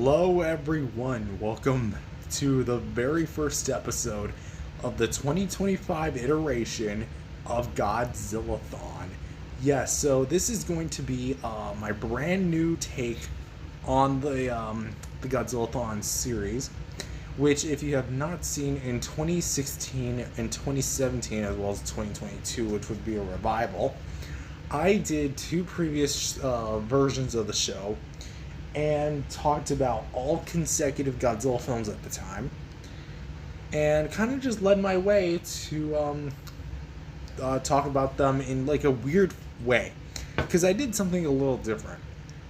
Hello everyone, welcome to the very first episode of the 2025 iteration of GodzillaThon. Yes, so this is going to be my brand new take on the GodzillaThon series, which if you have not seen in 2016 and 2017 as well as 2022, which would be a revival, I did two previous versions of the show and talked about all consecutive Godzilla films at the time, and kind of just led my way to talk about them in like a weird way, because I did something a little different.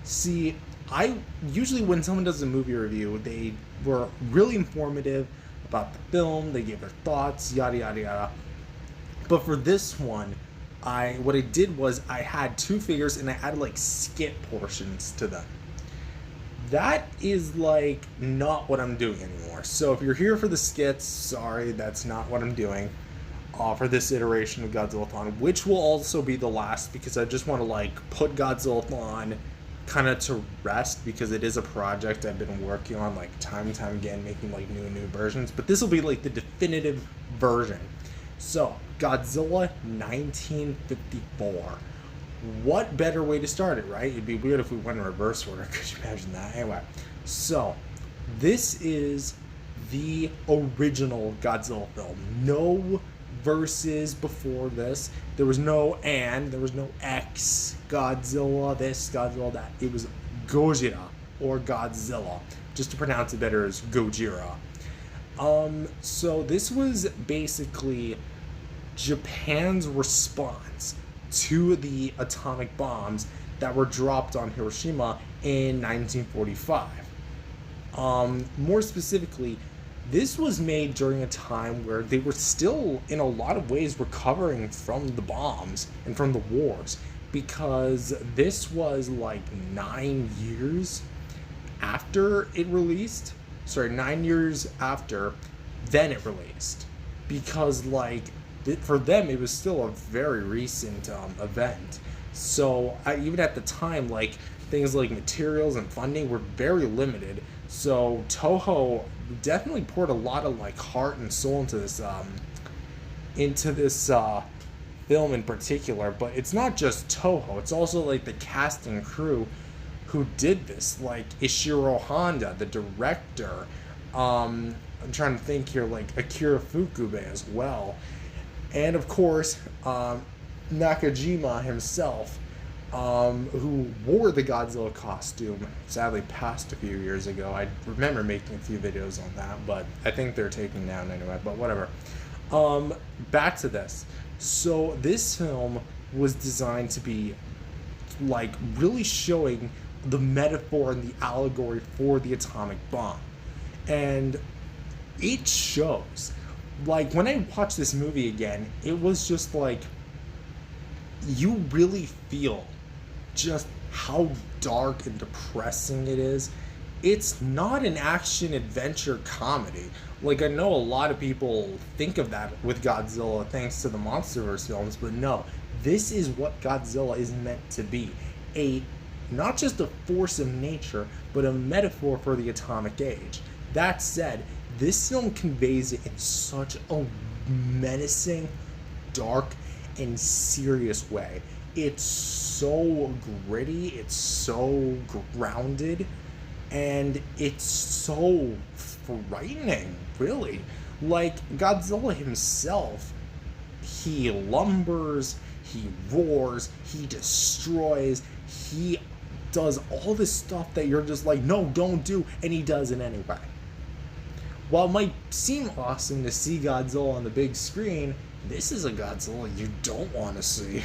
See, I usually when someone does a movie review, they were really informative about the film, they gave their thoughts, yada yada yada. But for this one, what I did was I had two figures and I added like skit portions to them. That is like not what I'm doing anymore. So if you're here for the skits, sorry, that's not what I'm doing for this iteration of GodzillaThon, which will also be the last, because I just want to like put GodzillaThon kind of to rest, because it is a project I've been working on like time and time again, making like new versions, but this will be like the definitive version. So Godzilla 1954. What better way to start it, right? It'd be weird if we went in reverse order. Could you imagine that? Anyway, so this is the original Godzilla film. No verses before this. There was no there was no X, Godzilla, this, Godzilla, that. It was Gojira, or Godzilla. Just to pronounce it better as Gojira. So this was basically Japan's response to the atomic bombs that were dropped on Hiroshima in 1945. More specifically, this was made during a time where they were still, in a lot of ways, recovering from the bombs and from the wars, because this was like 9 years after it released. Sorry, 9 years after then it released, because like for them it was still a very recent event. So even at the time, like things like materials and funding were very limited, so Toho definitely poured a lot of like heart and soul into this film in particular. But it's not just Toho, it's also like the cast and crew who did this, like Ishiro Honda, the director. I'm trying to think here, like Akira Fukube as well. And of course, Nakajima himself, who wore the Godzilla costume, sadly passed a few years ago. I remember making a few videos on that, but I think they're taken down anyway, but whatever. Back to this. So this film was designed to be like really showing the metaphor and the allegory for the atomic bomb. And it shows. Like, when I watched this movie again, it was just like, you really feel just how dark and depressing it is. It's not an action adventure comedy. Like, I know a lot of people think of that with Godzilla thanks to the MonsterVerse films, but no, this is what Godzilla is meant to be. Not just a force of nature, but a metaphor for the atomic age. That said, this film conveys it in such a menacing, dark, and serious way. It's so gritty, it's so grounded, and it's so frightening, really. Like, Godzilla himself, he lumbers, he roars, he destroys, he does all this stuff that you're just like, no, don't do, and he does it anyway. While it might seem awesome to see Godzilla on the big screen, this is a Godzilla you don't want to see.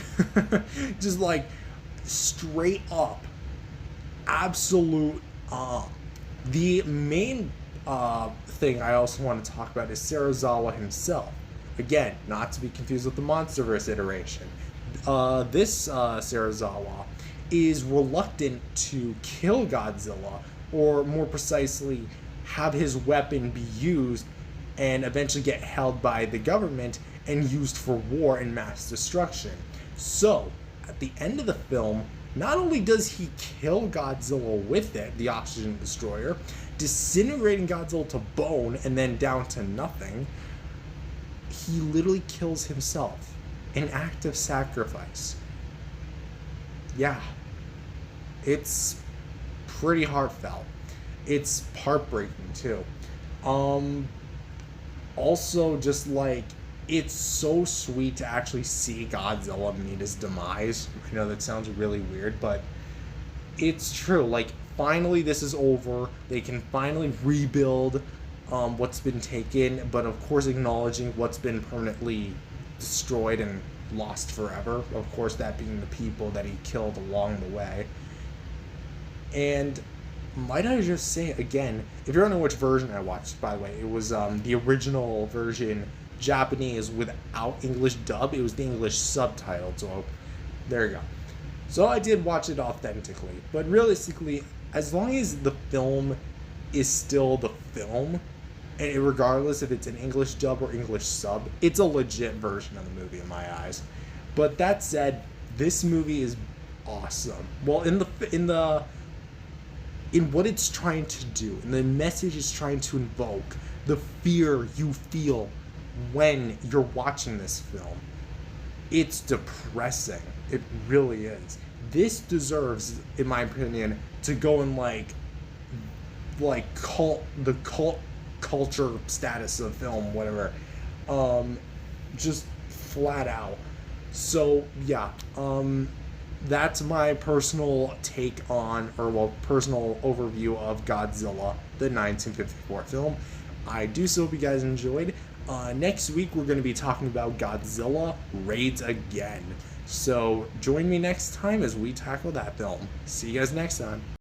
Just like straight up, absolute. The main thing I also want to talk about is Serizawa himself. Again, not to be confused with the MonsterVerse iteration. This Serizawa is reluctant to kill Godzilla, or more precisely, have his weapon be used and eventually get held by the government and used for war and mass destruction. So, at the end of the film, Not only does he kill Godzilla with it, the oxygen destroyer, disintegrating Godzilla to bone and then down to nothing, he literally kills himself. An act of sacrifice. Yeah. It's pretty heartfelt. It's heartbreaking too. Also, just like, it's so sweet to actually see Godzilla meet his demise. I know that sounds really weird, but it's true. Like, finally this is over. They can finally rebuild what's been taken, but of course acknowledging what's been permanently destroyed and lost forever. Of course, that being the people that he killed along the way. And might I just say again, if you don't know which version I watched, by the way, it was the original version, Japanese, without English dub. It was the English subtitled, so there you go. So I did watch it authentically, but realistically, as long as the film is still the film, and regardless if it's an English dub or English sub, it's a legit version of the movie in my eyes. But that said, this movie is awesome. Well, in what it's trying to do, and the message it's trying to invoke, the fear you feel when you're watching this film, it's depressing. It really is. This deserves, in my opinion, to go in like cult culture status of film, whatever. Just flat out. So yeah, that's my personal take on, or well, personal overview of Godzilla, the 1954 film. I do so hope you guys enjoyed. Next week we're going to be talking about Godzilla Raids Again. So join me next time as we tackle that film. See you guys next time.